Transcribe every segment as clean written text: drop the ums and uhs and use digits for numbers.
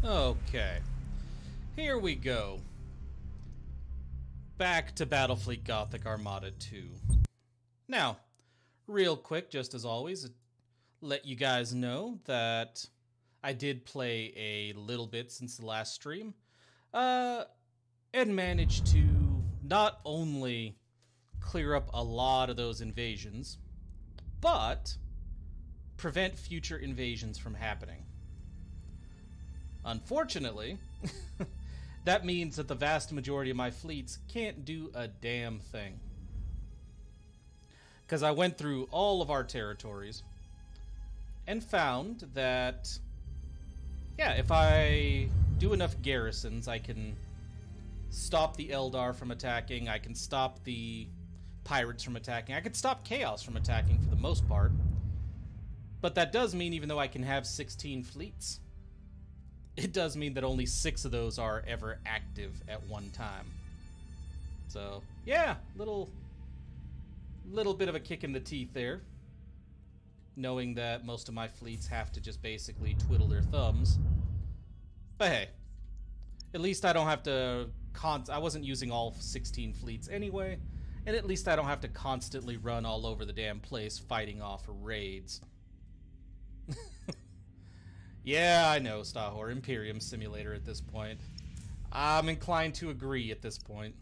Okay, here we go. Back to Battlefleet Gothic Armada 2. Now, real quick, just as always, let you guys know that I did play a little bit since the last stream, and managed to not only clear up a lot of those invasions, but prevent future invasions from happening. Unfortunately, that means that the vast majority of my fleets can't do a damn thing. Because I went through all of our territories and found that, yeah, if I do enough garrisons, I can stop the Eldar from attacking, I can stop the pirates from attacking, I can stop chaos from attacking for the most part. But that does mean, even though I can have 16 fleets, it does mean that only 6 of those are ever active at one time. So, yeah, little bit of a kick in the teeth there, knowing that most of my fleets have to just basically twiddle their thumbs. But hey, at least I don't have to I wasn't using all 16 fleets anyway, and at least I don't have to constantly run all over the damn place fighting off raids. Yeah, I know, Stahor, Imperium Simulator at this point. I'm inclined to agree at this point.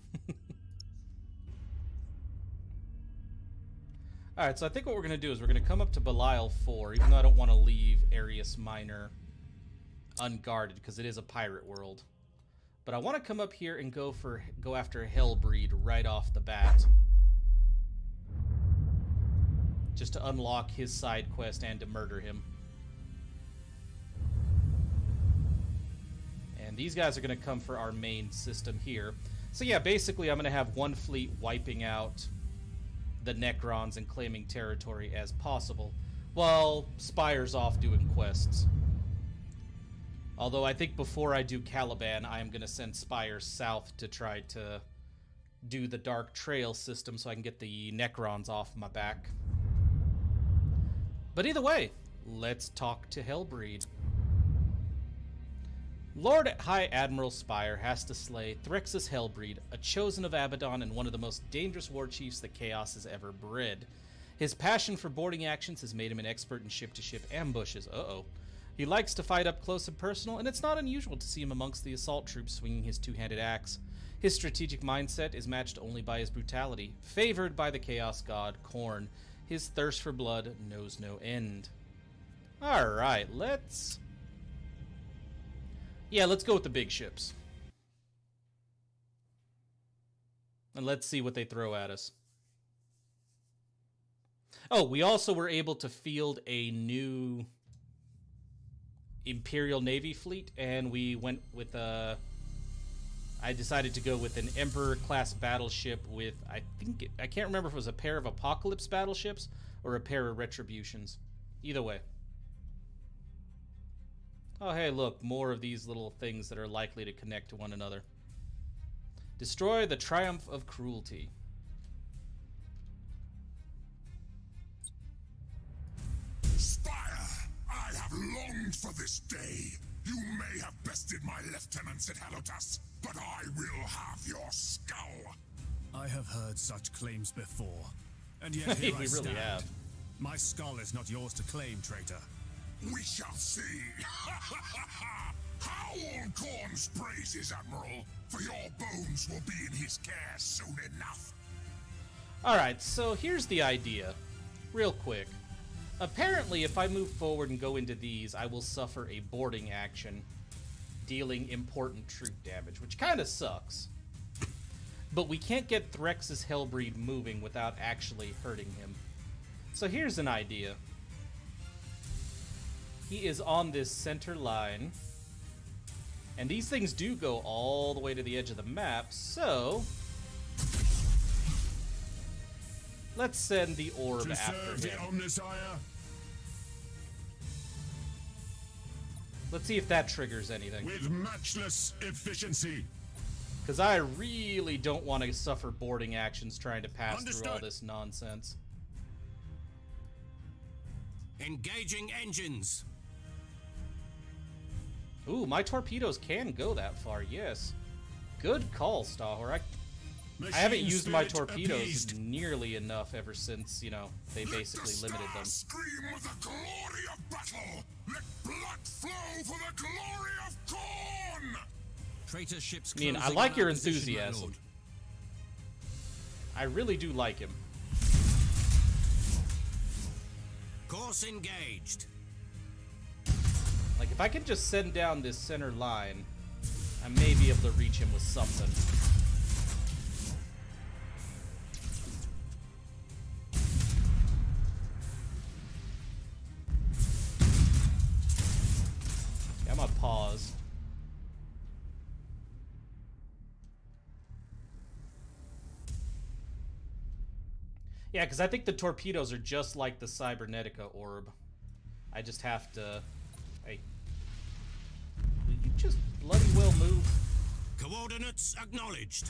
Alright, so I think what we're going to do is we're going to come up to Belial 4, even though I don't want to leave Arius Minor unguarded, because it is a pirate world. But I want to come up here and go after Hellbreed right off the bat. Just to unlock his side quest and to murder him. And these guys are going to come for our main system here. So yeah, basically I'm going to have one fleet wiping out the Necrons and claiming territory as possible, while Spire's off doing quests. Although I think before I do Caliban, I am going to send Spire south to try to do the Dark Trail system so I can get the Necrons off my back. But either way, let's talk to Hellbreed. Lord High Admiral Spire has to slay Threxus Hellbreed, a chosen of Abaddon and one of the most dangerous war chiefs that Chaos has ever bred. His passion for boarding actions has made him an expert in ship-to-ship ambushes. He likes to fight up close and personal, and it's not unusual to see him amongst the assault troops swinging his two-handed axe. His strategic mindset is matched only by his brutality. Favored by the Chaos God, Khorne, his thirst for blood knows no end. Alright, let's go with the big ships. And let's see what they throw at us. Oh, we also were able to field a new Imperial Navy fleet, and we went with I decided to go with an Emperor-class battleship with, I can't remember if it was a pair of Apocalypse battleships or a pair of Retributions. Either way. Oh, hey, look, more of these little things that are likely to connect to one another. Destroy the triumph of cruelty. Spire, I have longed for this day. You may have bested my lieutenants at Aurathas, but I will have your skull. I have heard such claims before, and yet here I stand. Really have. My skull is not yours to claim, traitor. We shall see. Howl Khorne's praises, Admiral, for your bones will be in his care soon enough. Alright, so here's the idea. Real quick. Apparently, if I move forward and go into these, I will suffer a boarding action, dealing important troop damage, which kind of sucks. But we can't get Threxus Hellbreed moving without actually hurting him. So here's an idea. He is on this center line, and these things do go all the way to the edge of the map, so let's send the orb after him. The Omnissiah. Let's see if that triggers anything. With matchless efficiency. Because I really don't want to suffer boarding actions trying to pass through all this nonsense. Engaging engines. Ooh, my torpedoes can go that far, yes. Good call, Stahor. I haven't used my torpedoes nearly enough ever since, you know, they basically limited them. Scream with the glory of battle! Let blood flow for the glory of Khorne! Traitor ships. I mean, I like your enthusiasm. I really do like him. Course engaged. Like, if I could just send down this center line, I may be able to reach him with something. Yeah, I'm gonna pause. Yeah, because I think the torpedoes are just like the Cybernetica orb. I just have to... Hey. Will you just bloody well move? Coordinates acknowledged.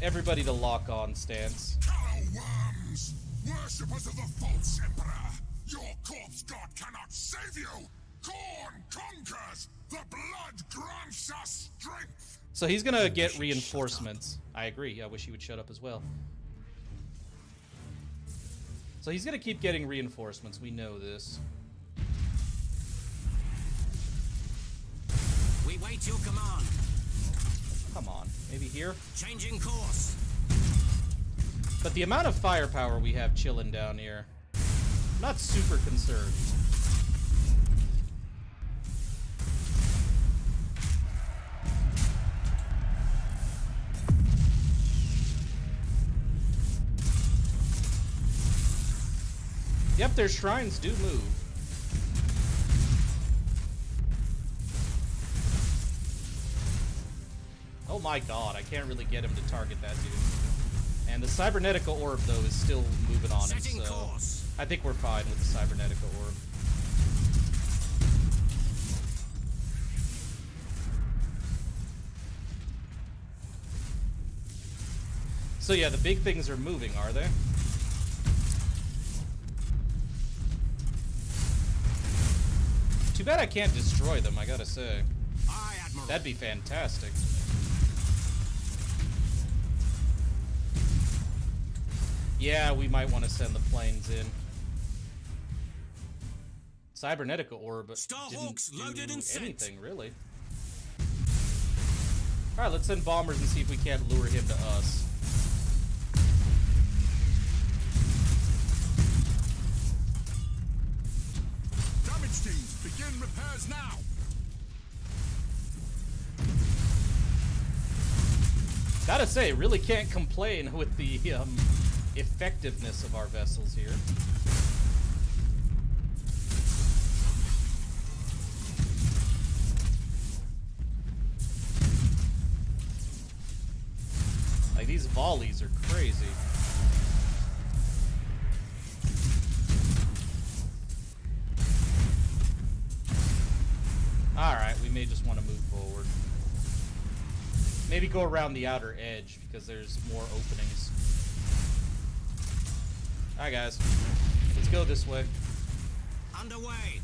Everybody to lock on stance. Callow worms! Worshippers of the false emperor! Your corpse god cannot save you! Khorne conquers! The blood grants us strength! So he's gonna get reinforcements. I agree. I wish he would shut up as well. So he's gonna keep getting reinforcements. We know this. We wait your command. Come on. Maybe here? Changing course. But the amount of firepower we have chilling down here, I'm not super concerned. Yep, their shrines do move. Oh my god, I can't really get him to target that dude. And the Cybernetica orb, though, is still moving on him, so I think we're fine with the Cybernetica orb. So yeah, the big things are moving, are they? Too bad I can't destroy them, I gotta say. Aye, Admiral. That'd be fantastic. Yeah, we might want to send the planes in. Cybernetica orb Starhawks didn't loaded do and sent. anything, really. Alright, let's send bombers and see if we can't lure him to us. Damage teams, begin repairs now! Gotta say, really can't complain with the effectiveness of our vessels here. Like, these volleys are crazy. Alright, we may just want to move forward. Maybe go around the outer edge, because there's more openings. Alright, guys. Let's go this way. Underway.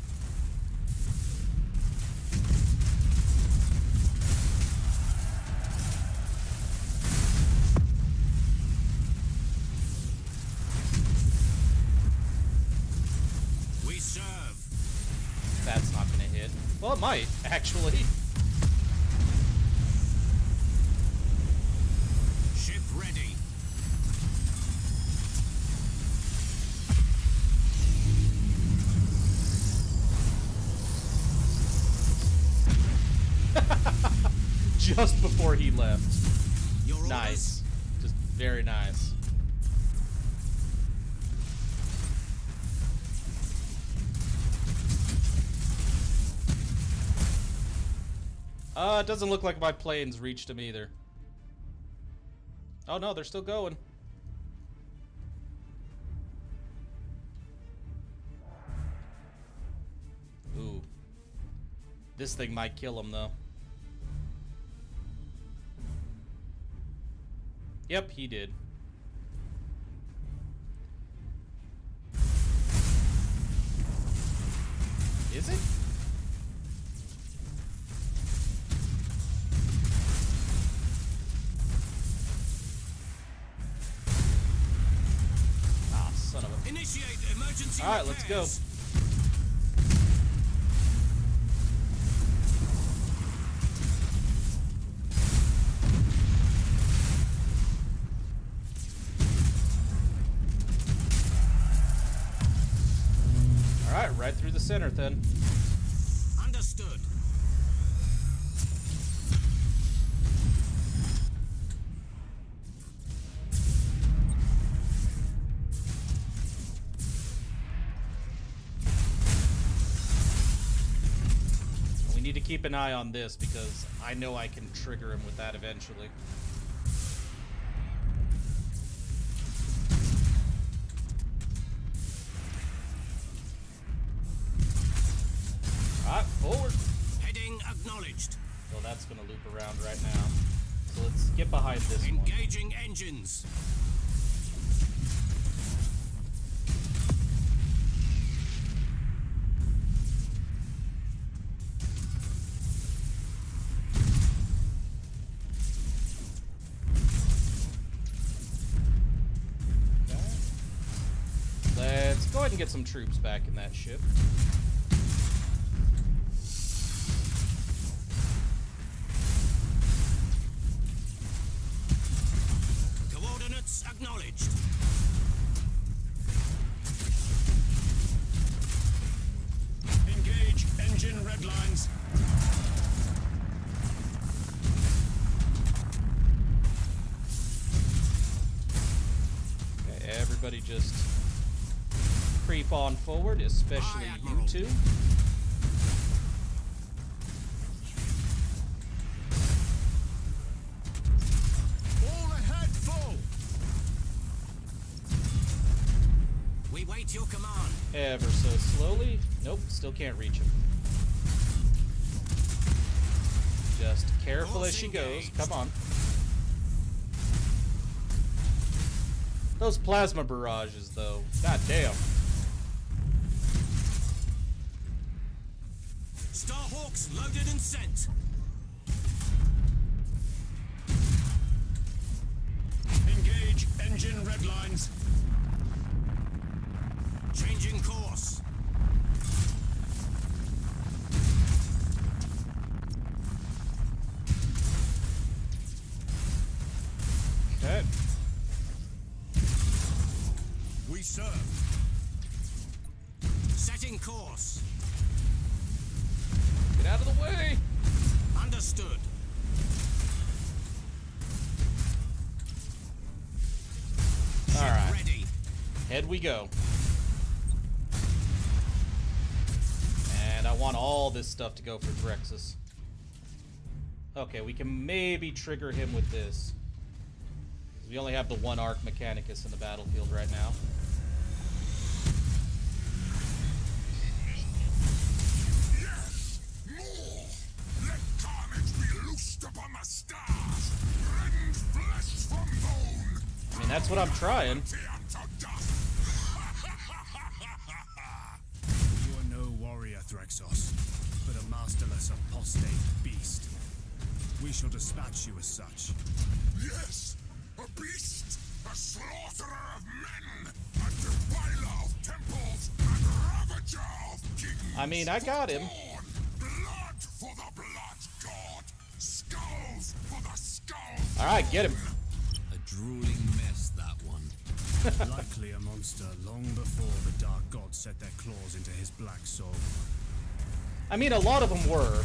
We serve. That's not gonna hit. Well, it might, actually. Ship ready. Just before he left. Your orders? Nice. Just very nice. It doesn't look like my planes reached him either. Oh no, they're still going. Ooh. This thing might kill him though. Yep, he did. Is it? Alright, let's go. Alright, right through the center then. Understood. We need to keep an eye on this because I know I can trigger him with that eventually. Alright, forward. Heading acknowledged. So that's gonna loop around right now. So let's get behind this one. Engaging engines. Let's go ahead and get some troops back in that ship. Coordinates acknowledged. Engage engine red lines. Okay, everybody just creep on forward, especially Aye, you Admiral. two. All ahead full. We wait your command. Ever so slowly. Nope, still can't reach him. Just careful as she goes. Come on. Those plasma barrages, though. God damn. Starhawks loaded and sent. Engage engine red lines. Changing course. Okay. We serve. Setting course. Get out of the way. Understood. All right. Ready. Head we go. And I want all this stuff to go for Drexus. Okay, we can maybe trigger him with this. We only have the one Arc Mechanicus in the battlefield right now. Yes! More! Let carnage be loosed upon the stars! Rend flesh from bone! I mean, that's what I'm trying. Unto dust! You are no warrior, Threxos, but a masterless apostate beast. We shall dispatch you as such. Yes! A beast! A slaughterer of men! A defiler of temples! And ravager of kings! I mean, I got him. Khorne, blood for the blood god! Skulls for the skulls! Alright, get him. A drooling mess, that one. Likely a monster long before the dark gods set their claws into his black soul. I mean, a lot of them were.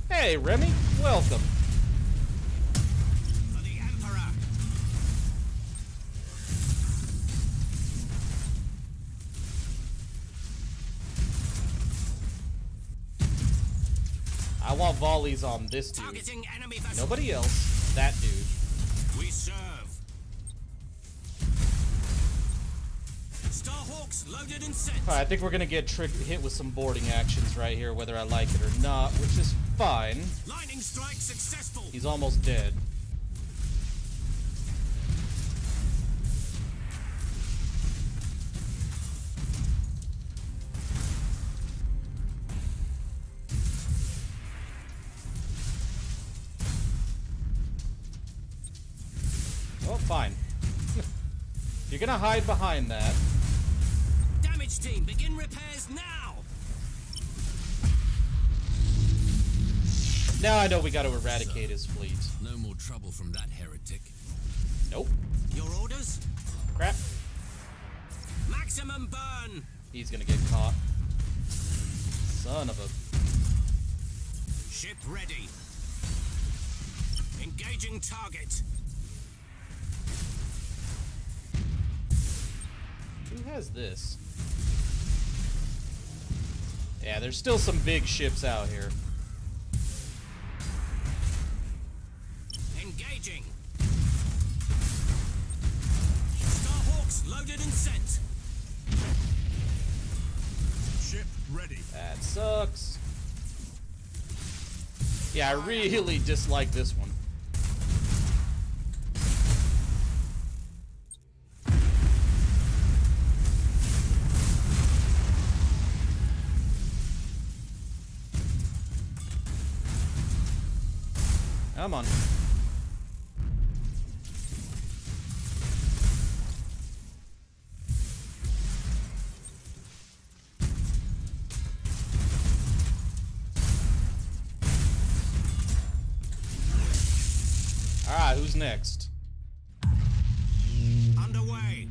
Hey, Remy, welcome. For the Emperor. I want volleys on this dude. Targeting enemy vessel. Nobody else. That dude. We serve. Starhawks loaded and sent. Alright, I think we're gonna get hit with some boarding actions right here, whether I like it or not, which is fine. Lightning strike successful. He's almost dead. fine. You're gonna hide behind that. Damage team, begin repairs now! Now I know we gotta eradicate his fleet. No more trouble from that heretic. Nope. Your orders? Crap. Maximum burn! He's gonna get caught. Son of a... Ship ready. Engaging target. Who has this? Yeah, there's still some big ships out here. Engaging. Starhawks loaded and sent. Ship ready. That sucks. Yeah, I really dislike this one. Come on. Alright, who's next? Underway.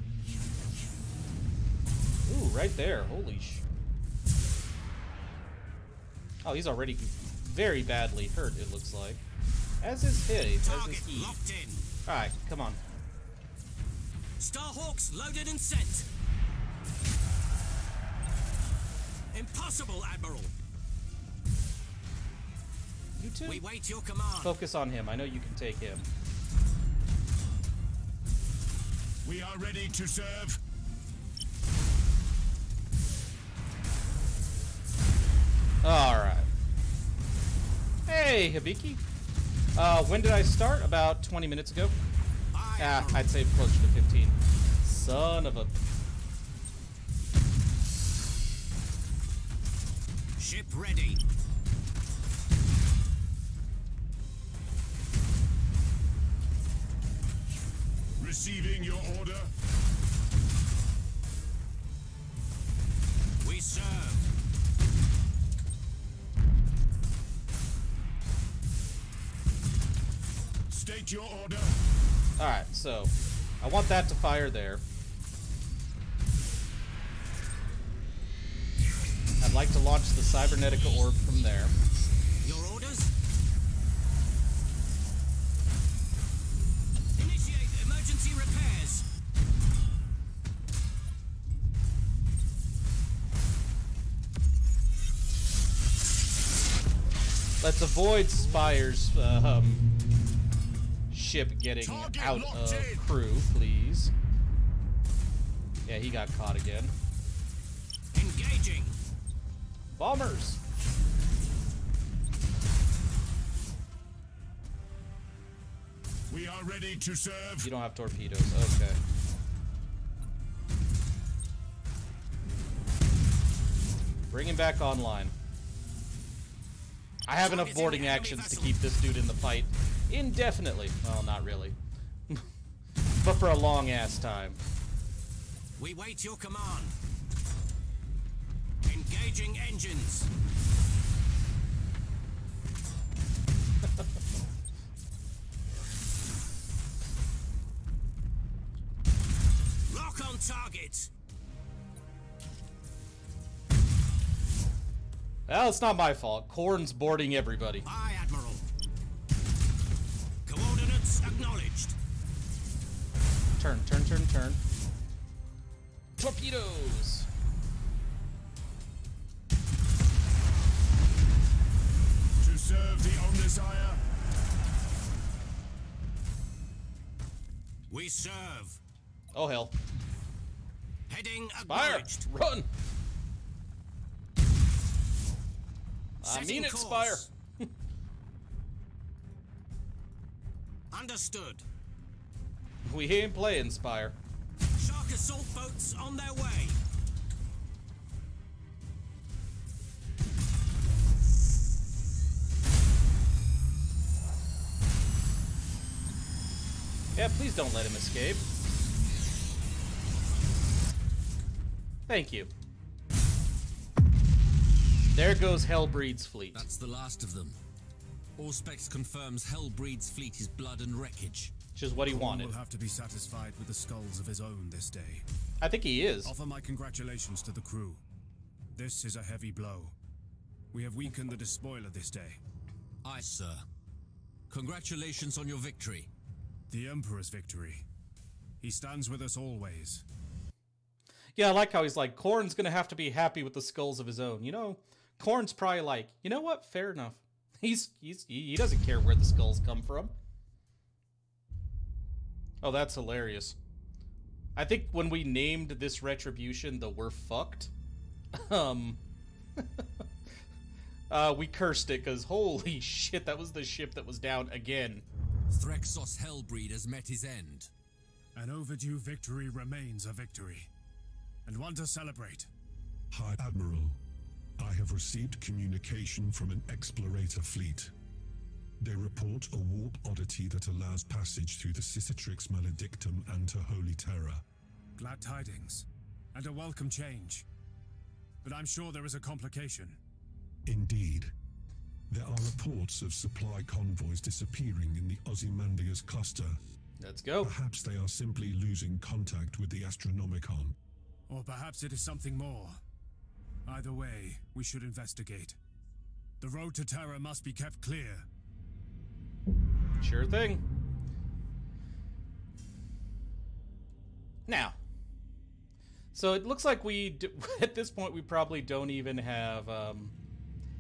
Ooh, right there. Holy sh... Oh, he's already very badly hurt, it looks like. As is he. Target locked in. Alright, come on. Starhawks loaded and sent. Impossible, Admiral. You two? We wait your command. Focus on him. I know you can take him. We are ready to serve. Alright. Hey, Hibiki. When did I start? About 20 minutes ago? Yeah, I'd say closer to 15. Son of a... Ship ready. Receiving your order. We serve. State your order. Alright, so... I want that to fire there. I'd like to launch the Cybernetica Orb from there. Your orders? Initiate emergency repairs. Let's avoid Spire's ship getting Target out locked of in. crew, please. Yeah, he got caught again. Engaging. Bombers! We are ready to serve. You don't have torpedoes. Okay. Bring him back online. I have enough boarding actions to keep this dude in the fight indefinitely. Well, not really. But for a long-ass time. We wait your command. Engaging engines. Lock on target. Well, it's not my fault. Khorne's boarding everybody. Aye, Admiral. Coordinates acknowledged. Turn, turn, turn, turn. Torpedoes! To serve the Omnisire. We serve. Oh, hell. Heading Spire! acknowledged. Run! I Setting mean it, course. Spire. Understood. We ain't playing, Spire. Shark assault boats on their way. Yeah, please don't let him escape. Thank you. There goes Hellbreed's fleet. That's the last of them. Auspex confirms Hellbreed's fleet is blood and wreckage. Which is what he Khorne wanted. will have to be satisfied with the skulls of his own this day. I think he is. Offer my congratulations to the crew. This is a heavy blow. We have weakened the despoiler this day. Aye, sir. Congratulations on your victory. The Emperor's victory. He stands with us always. Yeah, I like how he's like, Khorne's gonna have to be happy with the skulls of his own. You know, Khorne's probably like, you know what? Fair enough. He doesn't care where the skulls come from. Oh, that's hilarious. I think when we named this retribution the We're Fucked, we cursed it because holy shit, that was the ship that was down again. Threxos Hellbreed has met his end. An overdue victory remains a victory, and one to celebrate. High Admiral, I have received communication from an explorator fleet. They report a warp oddity that allows passage through the Cicatrix Maledictum and to Holy Terror. Glad tidings, and a welcome change. But I'm sure there is a complication. Indeed. There are reports of supply convoys disappearing in the Ozymandias cluster. Let's go. Perhaps they are simply losing contact with the Astronomicon. Or perhaps it is something more. Either way, we should investigate. The road to Terra must be kept clear. Sure thing. Now, so it looks like at this point we probably don't even have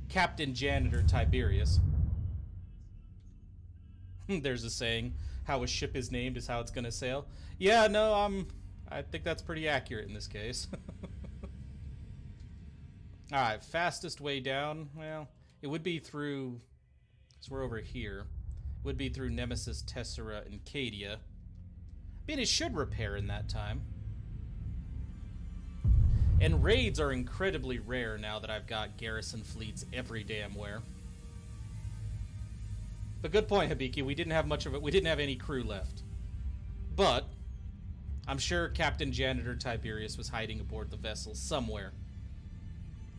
Captain Janitor Tiberius. There's a saying, how a ship is named is how it's gonna sail. Yeah, no, I think that's pretty accurate in this case. Alright, fastest way down, well, it would be through, because we're over here, it would be through Nemesis, Tessera, and Cadia. I mean, it should repair in that time. And raids are incredibly rare now that I've got garrison fleets every damn where. But good point, Hibiki. We didn't have much of it. We didn't have any crew left. But I'm sure Captain Janitor Tiberius was hiding aboard the vessel somewhere.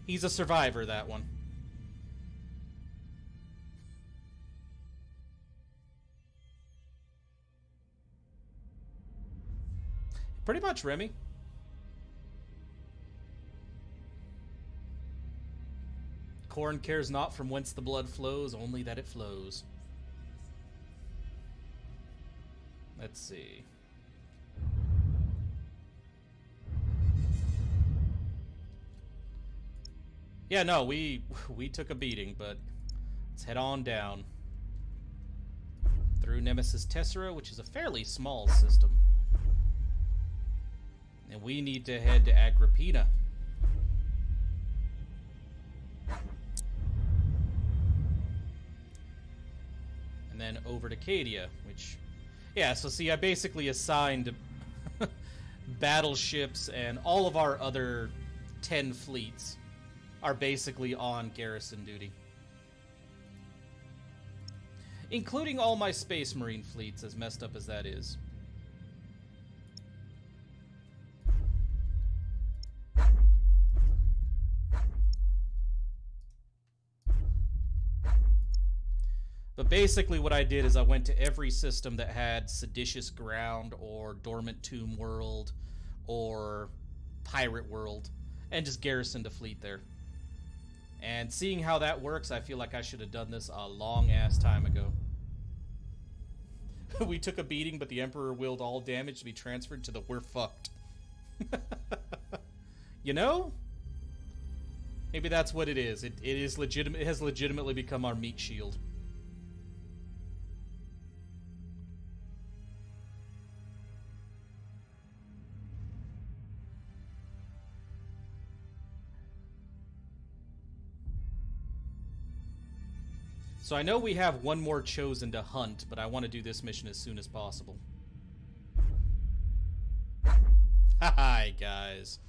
He's a survivor, that one. Pretty much, Remy. Khorne cares not from whence the blood flows, only that it flows. Let's see. Yeah, no, we took a beating, but let's head on down. Through Nemesis Tessera, which is a fairly small system. And we need to head to Agrippina. And then over to Cadia, which... Yeah, so see, I basically assigned battleships, and all of our other 10 fleets are basically on garrison duty. Including all my Space Marine fleets, as messed up as that is. But basically what I did is I went to every system that had Seditious Ground or Dormant Tomb World or Pirate World and just garrisoned a fleet there. And seeing how that works, I feel like I should have done this a long-ass time ago. We took a beating, but the Emperor willed all damage to be transferred to the We're Fucked. You know? Maybe that's what it is. It is legitimate. It has legitimately become our meat shield. So I know we have one more chosen to hunt, but I want to do this mission as soon as possible. Hi, guys.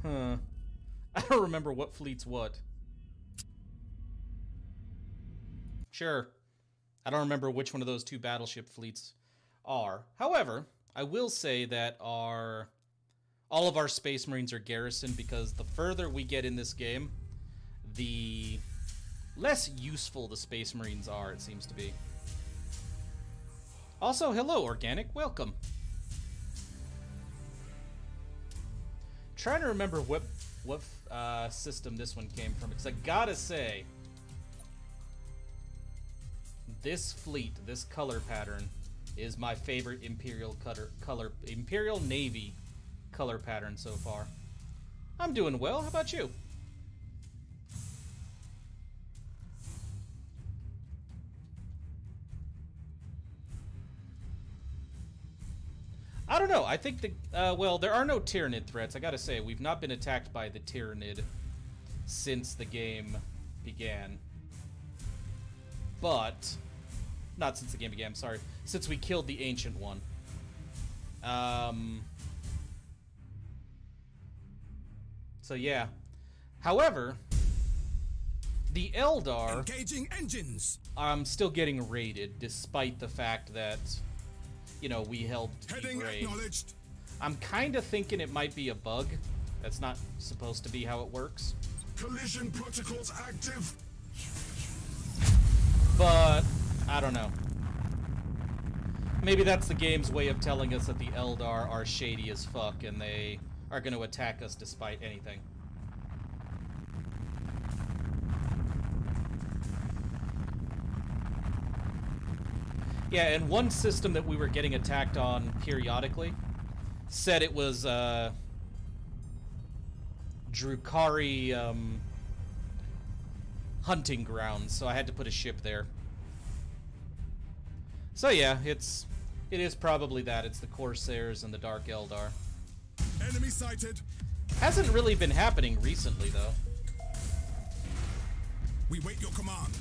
Huh. I don't remember what fleet's what. Sure. I don't remember which one of those two battleship fleets are. However, I will say that all of our Space Marines are garrisoned because the further we get in this game, the less useful the Space Marines are, it seems to be. Also, hello, Organic. Welcome. Trying to remember what system this one came from, because I gotta say, this fleet, this color pattern, is my favorite Imperial Navy color pattern so far. I'm doing well. How about you? I don't know. I think well, there are no Tyranid threats. I gotta say, we've not been attacked by the Tyranid since the game began. But, not since the game began, I'm sorry. Since we killed the Ancient One. So yeah. However, the Eldar... Engaging engines! I'm still getting raided, despite the fact that, you know, we helped raid. I'm kind of thinking it might be a bug. That's not supposed to be how it works. Collision protocols active. But I don't know. Maybe that's the game's way of telling us that the Eldar are shady as fuck and they are going to attack us despite anything. Yeah, and one system that we were getting attacked on periodically said it was Drukhari hunting grounds, so I had to put a ship there. So yeah, it is probably that. It's the Corsairs and the Dark Eldar. Enemy sighted. Hasn't really been happening recently though. We wait your command.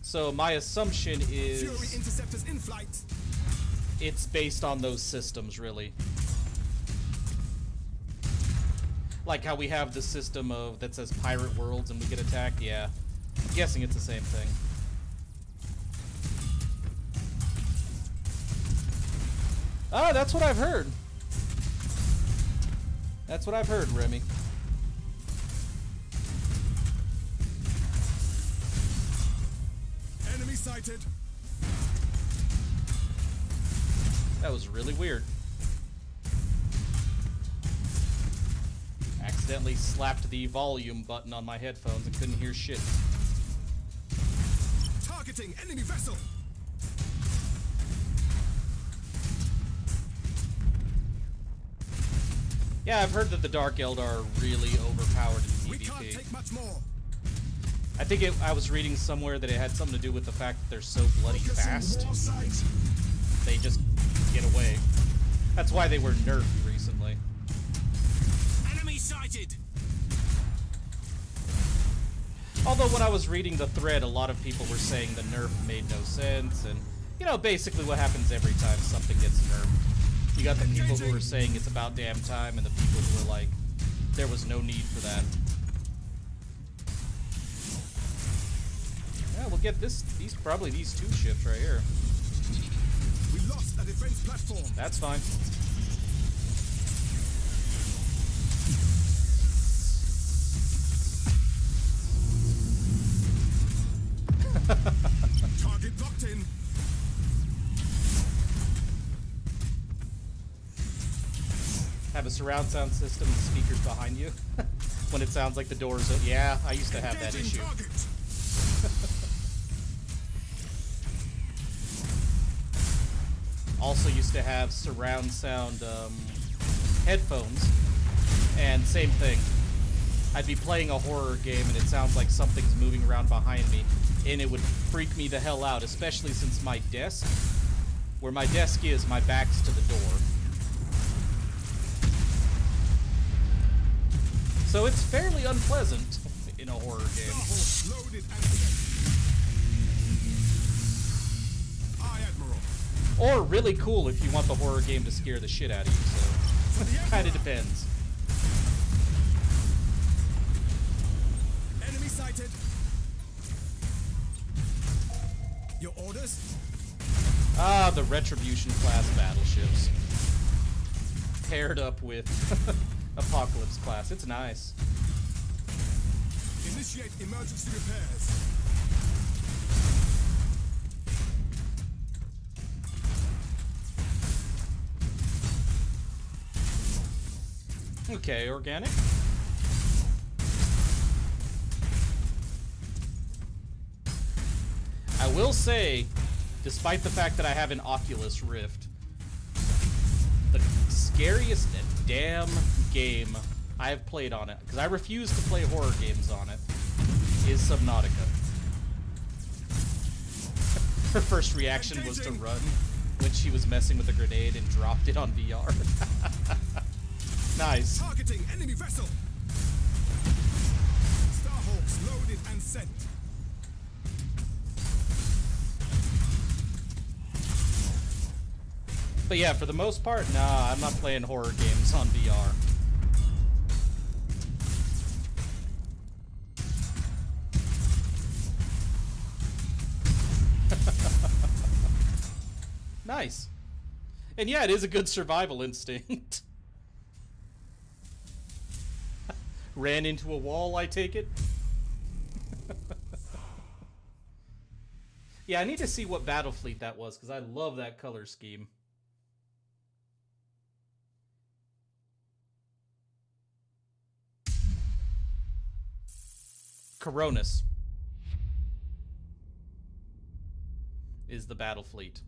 So my assumption is Fury interceptors in flight. It's based on those systems, really. Like how we have the system of that says Pirate Worlds and we get attacked. Yeah, I'm guessing it's the same thing. Oh, that's what I've heard. That's what I've heard, Remy. Enemy sighted. That was really weird. Accidentally slapped the volume button on my headphones and couldn't hear shit. Targeting enemy vessel. Yeah, I've heard that the Dark Eldar are really overpowered in PvP. We can't take much more. I think I was reading somewhere that it had something to do with the fact that they're so bloody fast. They just get away. That's why they were nerfed recently. Enemy sighted. Although when I was reading the thread, a lot of people were saying the nerf made no sense, and, you know, basically what happens every time something gets nerfed. You got the people who are saying it's about damn time, and the people who are like, there was no need for that. Yeah, we'll get probably these two ships right here. We lost a defense platform. That's fine. Target locked in. Have a surround sound system and speakers behind you when it sounds like the doors open. Yeah, I used to have that issue. Target. Also used to have surround sound headphones, and same thing. I'd be playing a horror game and it sounds like something's moving around behind me, and it would freak me the hell out, especially since my desk, where my desk is, my back's to the door. So it's fairly unpleasant in a horror game. Loaded and set. Aye, Admiral. Or really cool if you want the horror game to scare the shit out of you, so kind of depends. Enemy sighted. Aurathas? Ah, the Retribution class battleships. Paired up with Apocalypse class. It's nice. Initiate emergency repairs. Okay, organic. I will say, despite the fact that I have an Oculus Rift, the scariest damn game I have played on it, because I refuse to play horror games on it, is Subnautica. Her first reaction was to run when she was messing with a grenade and dropped it on VR. Nice. Targeting enemy vessel. Starhawks loaded and sent. But yeah, for the most part, nah, I'm not playing horror games on VR. Nice. And yeah, it is a good survival instinct. Ran into a wall, I take it. Yeah, I need to see what Battlefleet that was, because I love that color scheme. Coronis is the Battlefleet.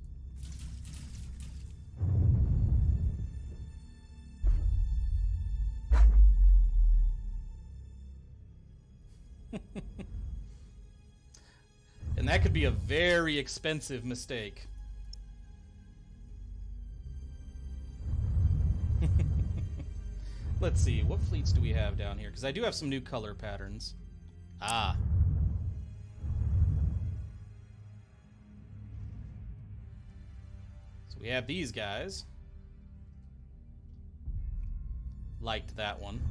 And that could be a very expensive mistake. Let's see, what fleets do we have down here? Because I do have some new color patterns. Ah. So we have these guys. Liked that one.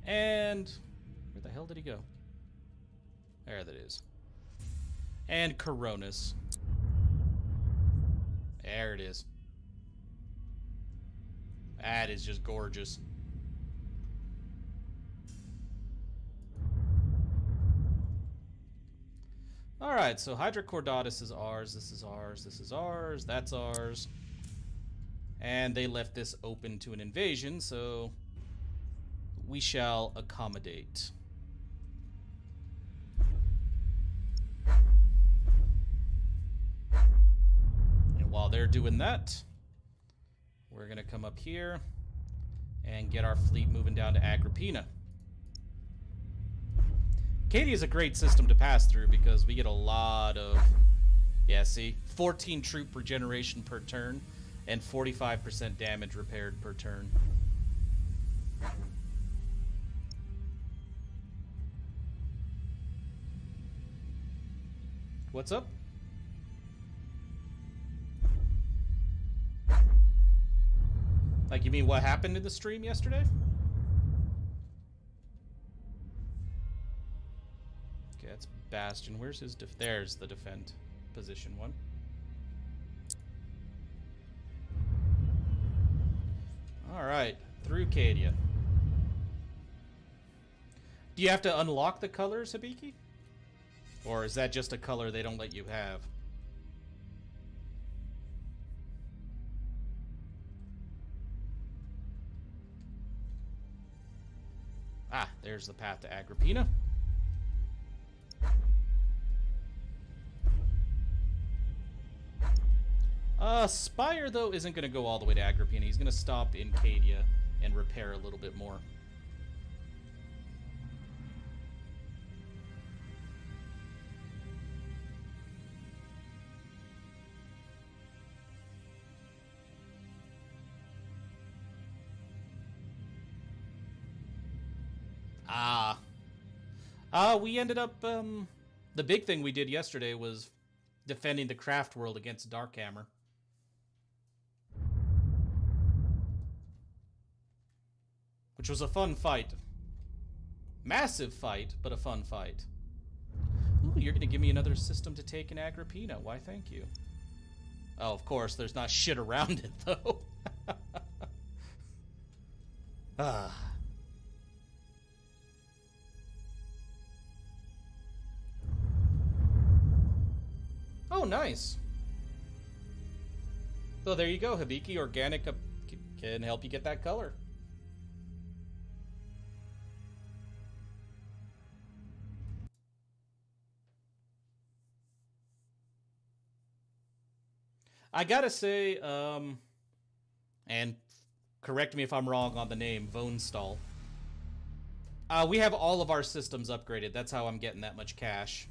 And where the hell did he go? There that is. And Coronis. There it is. That is just gorgeous. Alright, so Hydra Cordatus is ours, this is ours, this is ours, that's ours. And they left this open to an invasion, so we shall accommodate. And while they're doing that, we're going to come up here and get our fleet moving down to Agrippina. Acadia is a great system to pass through because we get a lot of, yeah, see, 14 troop regeneration per turn and 45% damage repaired per turn. What's up? Like, you mean what happened in the stream yesterday? Okay, that's Bastion. Where's his there's the defend position one. Alright, through Cadia. Do you have to unlock the colors, Hibiki? Or is that just a color they don't let you have? Ah, there's the path to Agrippina. Spire, though, isn't going to go all the way to Agrippina. He's going to stop in Cadia and repair a little bit more. We ended up, the big thing we did yesterday was defending the craft world against Darkhammer. Which was a fun fight. Massive fight, but a fun fight. Ooh, you're gonna give me another system to take in Agrippina. Why, thank you. Oh, of course, there's not shit around it, though. Ah. Oh, nice. So there you go, Hibiki. Organic can help you get that color. I gotta say, and correct me if I'm wrong on the name, Vonestall. We have all of our systems upgraded. That's how I'm getting that much cash.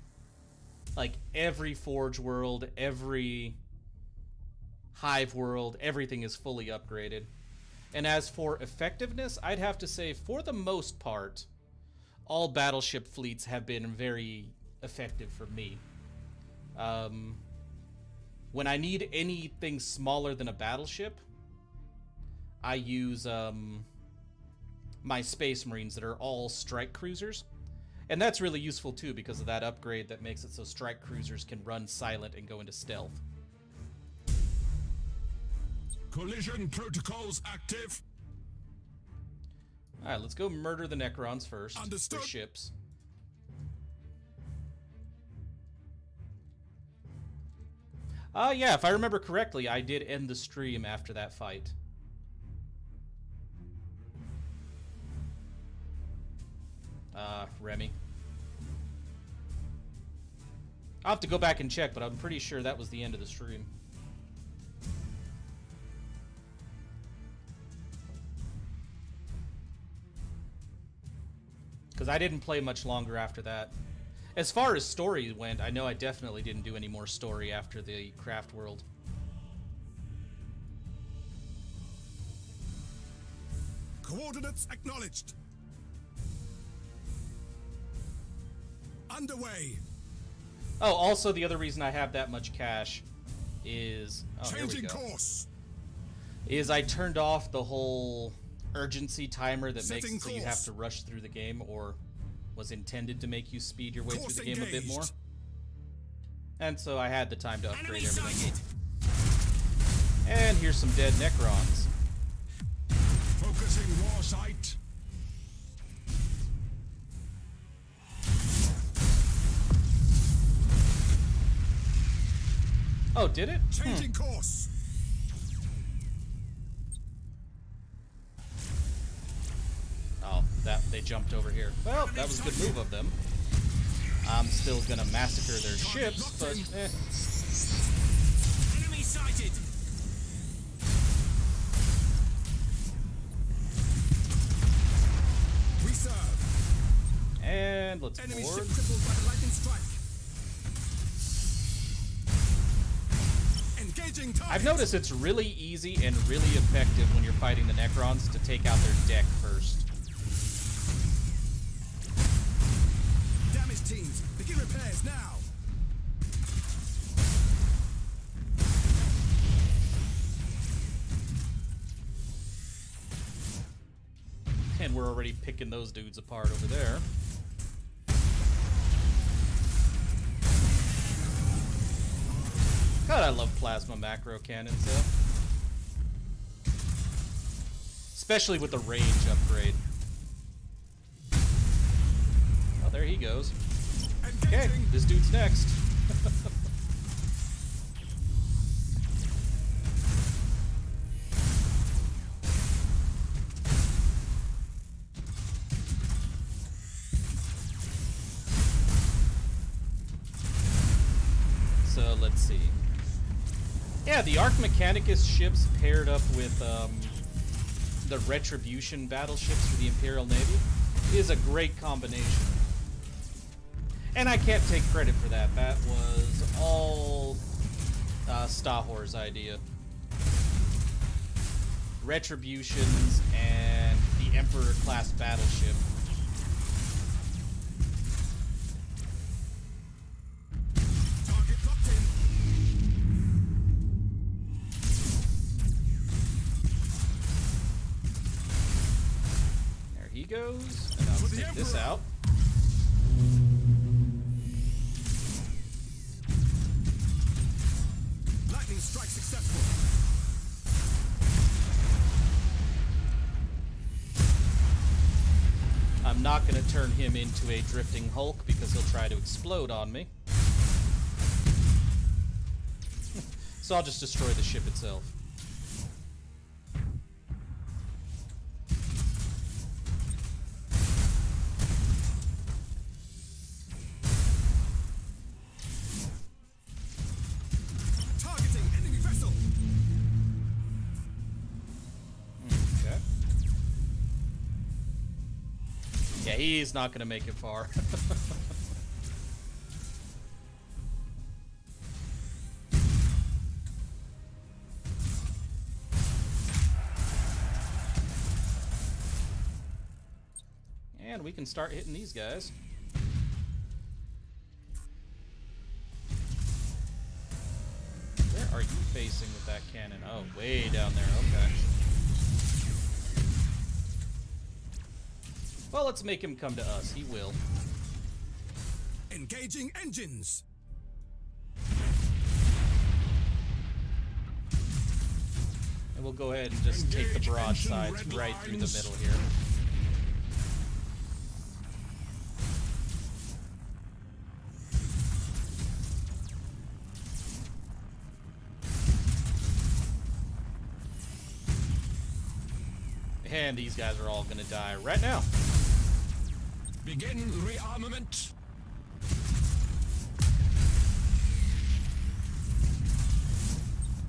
Like, every Forge world, every Hive world, everything is fully upgraded. And as for effectiveness, I'd have to say, for the most part, all battleship fleets have been very effective for me. When I need anything smaller than a battleship, I use my Space Marines that are all strike cruisers. And that's really useful too because of that upgrade that makes it so strike cruisers can run silent and go into stealth. Collision protocols active. Alright, let's go murder the Necrons first. Understood. With ships. Yeah, if I remember correctly, I did end the stream after that fight. Remy. I'll have to go back and check, but I'm pretty sure that was the end of the stream. Because I didn't play much longer after that. As far as story went, I know I definitely didn't do any more story after the craft world. Coordinates acknowledged. Underway. Oh, also the other reason I have that much cash is... Oh, Changing here we go. course. Is I turned off the whole urgency timer that makes Setting it so you course. have to rush through the game, or was intended to make you speed your way Course through the game a bit more. engaged. And so I had the time to upgrade Enemy everything. sighted. And here's some dead Necrons. Focusing war sight. Oh, did it? Changing course. Oh, they jumped over here. Well, that was a good move of them. I'm still gonna massacre their ships, but Enemy sighted. We serve. And let's Enemy board. ship crippled by the lightning strike. Engaging target. I've noticed it's really easy and really effective when you're fighting the Necrons to take out their deck first. Damage teams, begin repairs now. And we're already picking those dudes apart over there. God, I love plasma macro cannons, though. Especially with the range upgrade. Oh, there he goes. Okay, Engaging. this dude's next. So let's see. Yeah, the Arch Mechanicus ships paired up with the Retribution battleships for the Imperial Navy is a great combination. And I can't take credit for that. That was all Stahor's idea. Retributions and the Emperor-class battleship. Target locked in. There he goes. And I'll For the take this Emperor. out. I'm not going to turn him into a drifting hulk because he'll try to explode on me. So I'll just destroy the ship itself. Targeting enemy vessel. Okay. Yeah, he's not going to make it far. And we can start hitting these guys. Where are you facing with that cannon? Oh, way down there. Okay. Well, let's make him come to us. He will. Engaging engines. And we'll go ahead and just take the broadsides right through the middle here. And these guys are all gonna die right now. Begin rearmament.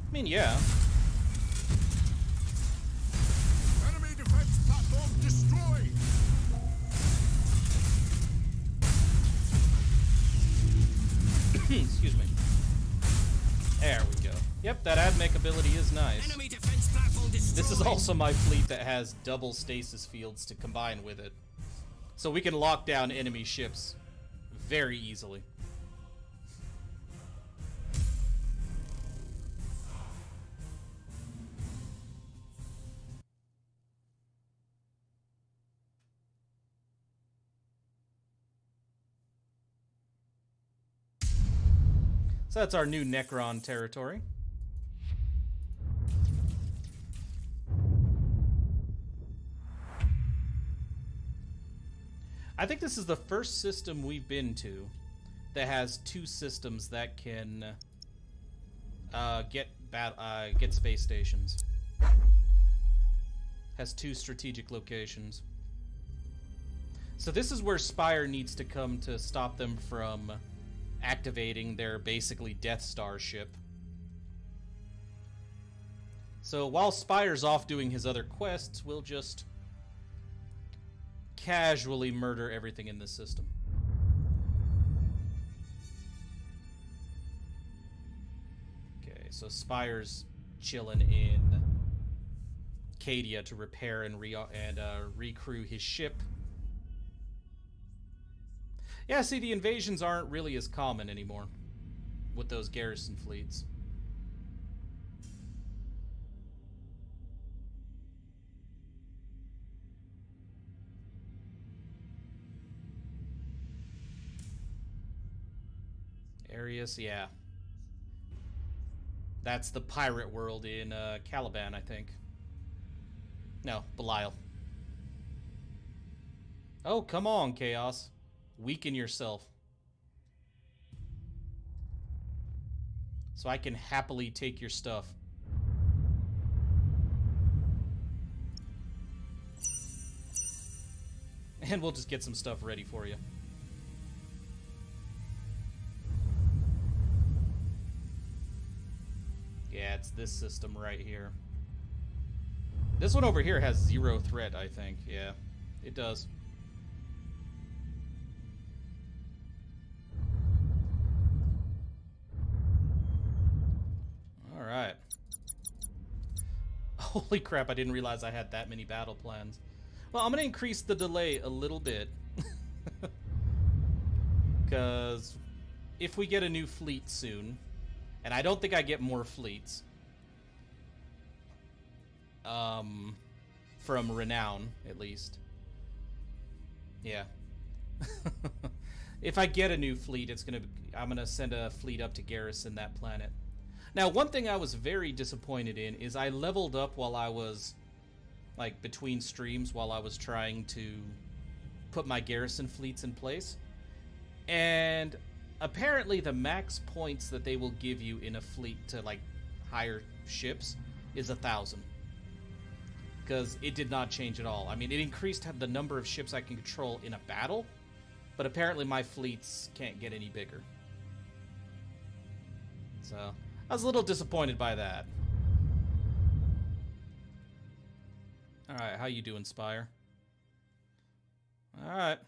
I mean, yeah. Enemy defense platform destroyed. Excuse me. There we go. Yep, that AdMech ability is nice. Enemy defense platform destroyed. This is also my fleet that has double stasis fields to combine with it. So we can lock down enemy ships very easily. So that's our new Necron territory. I think this is the first system we've been to that has two systems that can get space stations. Has two strategic locations. So this is where Spire needs to come to stop them from activating their basically Death Star ship. So while Spire's off doing his other quests, we'll just casually murder everything in this system. Okay, so Spire's chilling in Cadia to repair and recrew his ship. Yeah, see, the invasions aren't really as common anymore with those garrison fleets. Arius, yeah. That's the pirate world in Caliban, I think. No, Belial. Oh, come on, Chaos. Weaken yourself. So I can happily take your stuff. And we'll just get some stuff ready for you. Yeah, it's this system right here. This one over here has 0 threat, I think. Yeah, it does. Alright. Holy crap, I didn't realize I had that many battle plans. Well, I'm going to increase the delay a little bit. Because if we get a new fleet soon, and I don't think I get more fleets from Renown, at least. Yeah. If I get a new fleet, I'm gonna send a fleet up to garrison that planet. Now, one thing I was very disappointed in is I leveled up while I was, like, between streams while I was trying to put my garrison fleets in place. And apparently the max points that they will give you in a fleet to like hire ships is 1,000. Because it did not change at all. I mean, it increased the number of ships I can control in a battle, but apparently my fleets can't get any bigger. So I was a little disappointed by that. Alright, how you doing, Spire? Alright.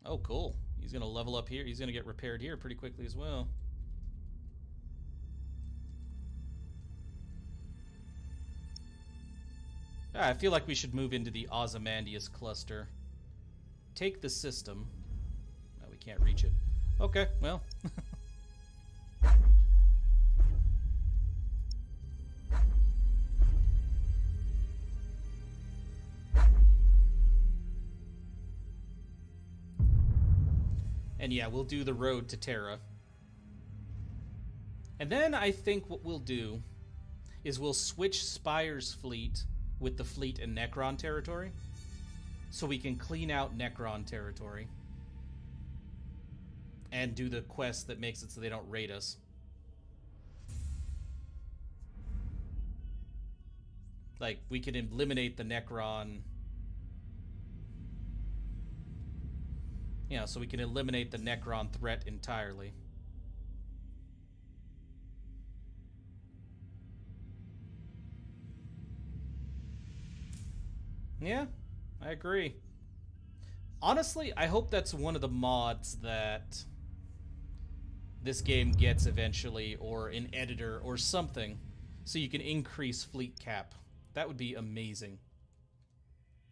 Oh, cool. He's going to level up here. He's going to get repaired here pretty quickly as well. I feel like we should move into the Ozymandias cluster. Take the system. Oh, we can't reach it. Okay, well. And yeah, we'll do the road to Terra. And then I think what we'll do is we'll switch Spire's fleet with the fleet in Necron territory, so we can clean out Necron territory and do the quest that makes it so they don't raid us. Like, we can eliminate the Necron. Yeah, so we can eliminate the Necron threat entirely. Yeah, I agree. Honestly, I hope that's one of the mods that this game gets eventually, or an editor or something, so you can increase fleet cap. That would be amazing.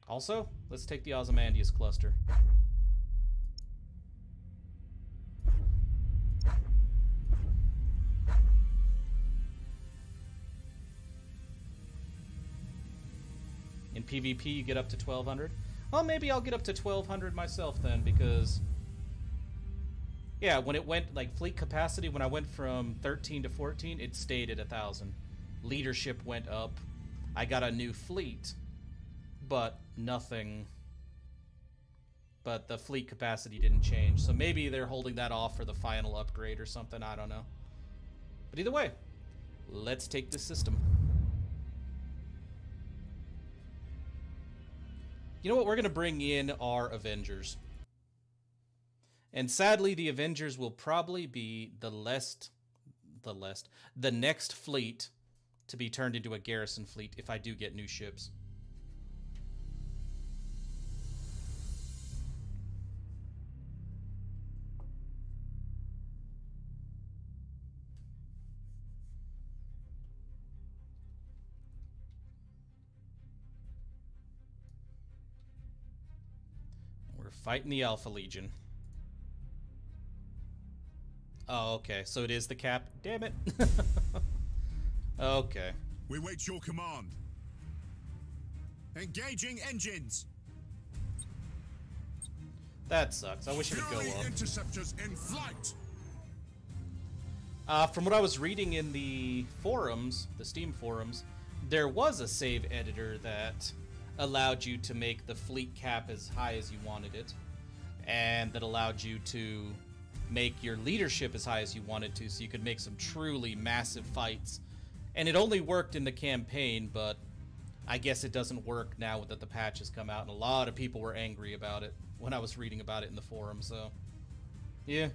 Also, let's take the Ozymandias cluster. In PvP, you get up to 1,200. Well, maybe I'll get up to 1,200 myself then, because... yeah, when it went, like, fleet capacity, when I went from 13 to 14, it stayed at 1,000. Leadership went up. I got a new fleet, but nothing... but the fleet capacity didn't change. So maybe they're holding that off for the final upgrade or something, I don't know. But either way, let's take this system. You know what? We're going to bring in our Avengers. And sadly, the Avengers will probably be the next fleet to be turned into a garrison fleet if I do get new ships. Fighting the Alpha Legion. Oh, okay. So it is the cap. Damn it. Okay. We wait your command. Engaging engines. That sucks. I wish it would go up. Interceptors in flight. From what I was reading in the forums, the Steam forums, there was a save editor that allowed you to make the fleet cap as high as you wanted it, and that allowed you to make your leadership as high as you wanted to, so you could make some truly massive fights. And it only worked in the campaign, but I guess it doesn't work now that the patch has come out, and a lot of people were angry about it when I was reading about it in the forum, so yeah.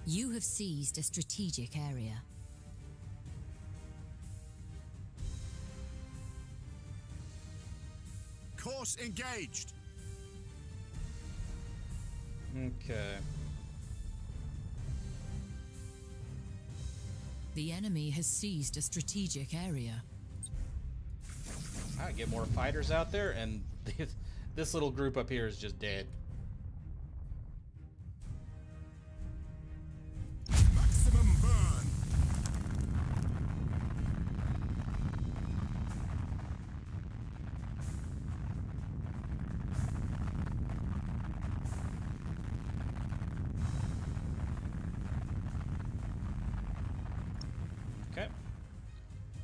You have seized a strategic area. Course engaged. Okay. The enemy has seized a strategic area. I get more fighters out there, and this little group up here is just dead. Maximum burn.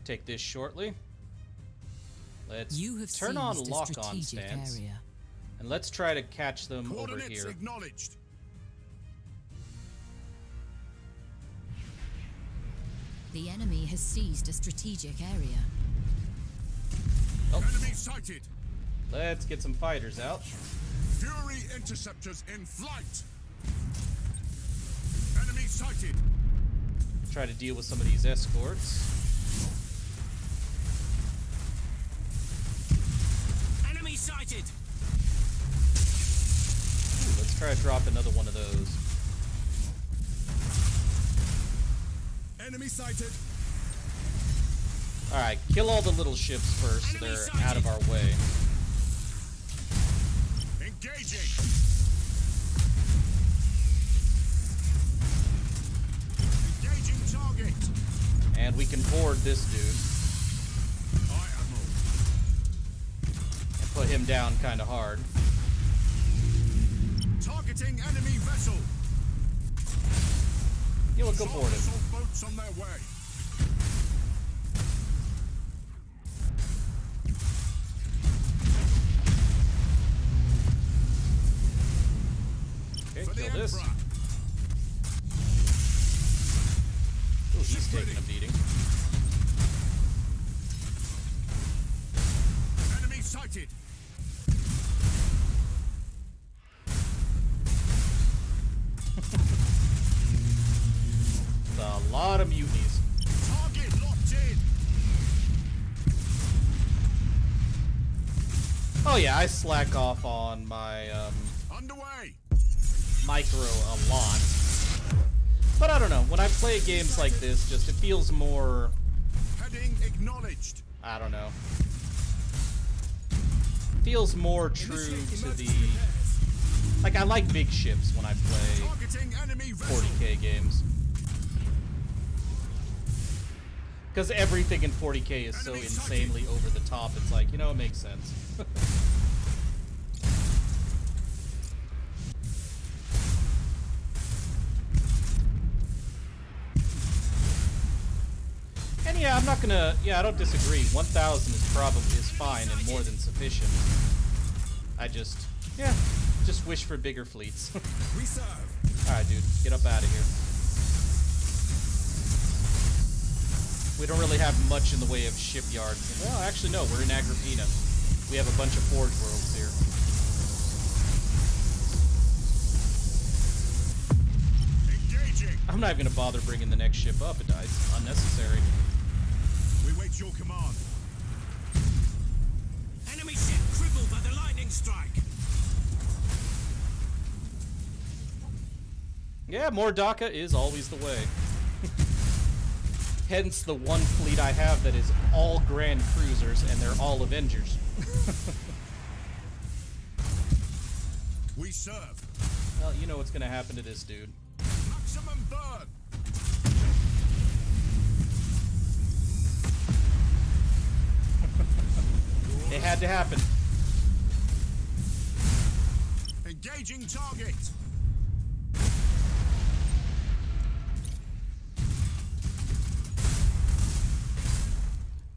Take this shortly. Let's You have turn on seized a lock-on strategic stance. area. And let's try to catch them over Coordinates here. acknowledged. The enemy has seized a strategic area. Oh, Enemy sighted. let's get some fighters out. Fury interceptors in flight. Enemy sighted. Try to deal with some of these escorts. Enemy sighted! Ooh, let's try to drop another one of those. Enemy sighted. Alright, kill all the little ships first so Enemy they're out of our way. Engaging. Engaging target. And we can board this dude Aye, Admiral. and put him down kind of hard. Targeting enemy vessel. You know what, go board him. Assault boats on their way. Okay, For the kill this. Emperor. Ooh, he's taking a beating. Enemy sighted. It's a lot of mutinies. Target locked in. Oh yeah, I slack off on my Underway. micro a lot. But I don't know, when I play games like this, just it feels more, Heading acknowledged. I don't know, feels more true to the, like I like big ships when I play Targeting enemy vessel. 40k games. Because everything in 40k is so insanely over the top, it's like, you know, it makes sense. And yeah, I'm not gonna, yeah, I don't disagree. 1,000 is fine and more than sufficient. I just, yeah, just wish for bigger fleets. We serve. Alright, dude, get up out of here. We don't really have much in the way of shipyard. Well, actually, no, we're in Agrippina. We have a bunch of Forge Worlds here. Engaging. I'm not even gonna bother bringing the next ship up. It's unnecessary. We wait your command. Enemy ship crippled by the lightning strike! Yeah, more DACA is always the way. Hence the one fleet I have that is all Grand Cruisers and they're all Avengers. We serve. Well, you know what's gonna happen to this dude. Maximum burn. It had to happen. Engaging target.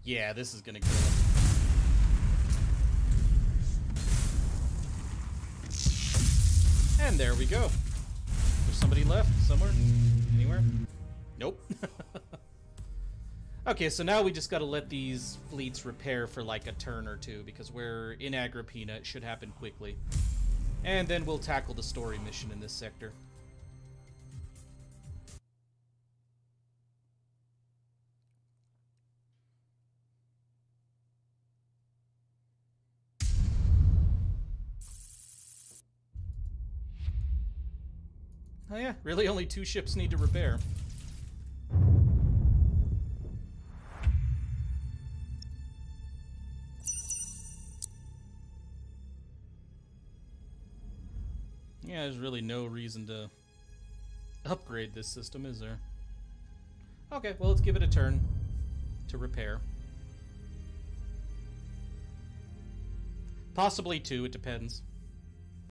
Yeah, this is gonna kill him. And there we go. There's somebody left somewhere? Anywhere? Nope. Okay, so now we just gotta let these fleets repair for like a turn or two because we're in Agrippina. It should happen quickly. And then we'll tackle the story mission in this sector. Oh yeah, really only 2 ships need to repair. Yeah, there's really no reason to upgrade this system, is there? Okay, well, let's give it a turn to repair. Possibly 2, it depends.